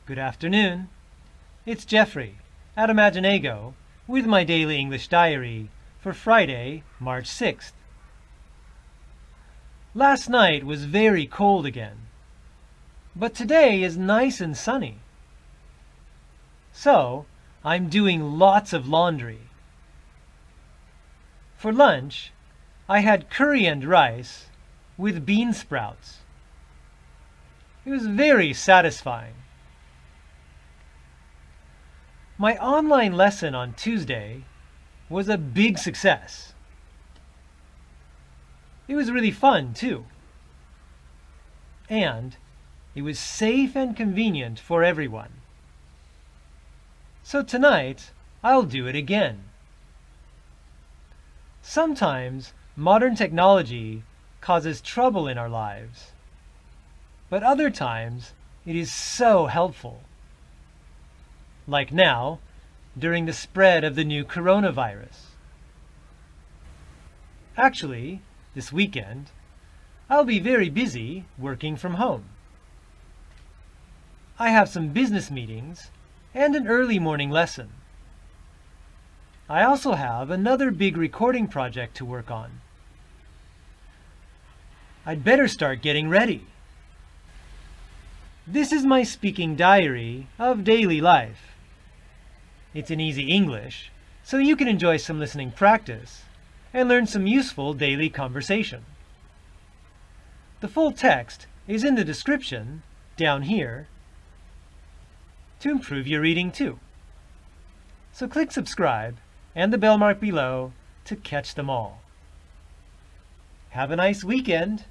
Good afternoon. It's Jeffrey at Imagineigo with my daily English diary for Friday, March 6th. Last night was very cold again, but today is nice and sunny. So, I'm doing lots of laundry. For lunch, I had curry and rice with bean sprouts. It was very satisfying. My online lesson on Tuesday was a big success. It was really fun, too. And it was safe and convenient for everyone. So tonight, I'll do it again. Sometimes modern technology causes trouble in our lives, but other times it is so helpful. Like now, during the spread of the new coronavirus. Actually, this weekend, I'll be very busy working from home. I have some business meetings and an early morning lesson. I also have another big recording project to work on. I'd better start getting ready. This is my speaking diary of daily life. It's in easy English, so you can enjoy some listening practice and learn some useful daily conversation. The full text is in the description down here to improve your reading too. So click subscribe and the bell mark below to catch them all. Have a nice weekend!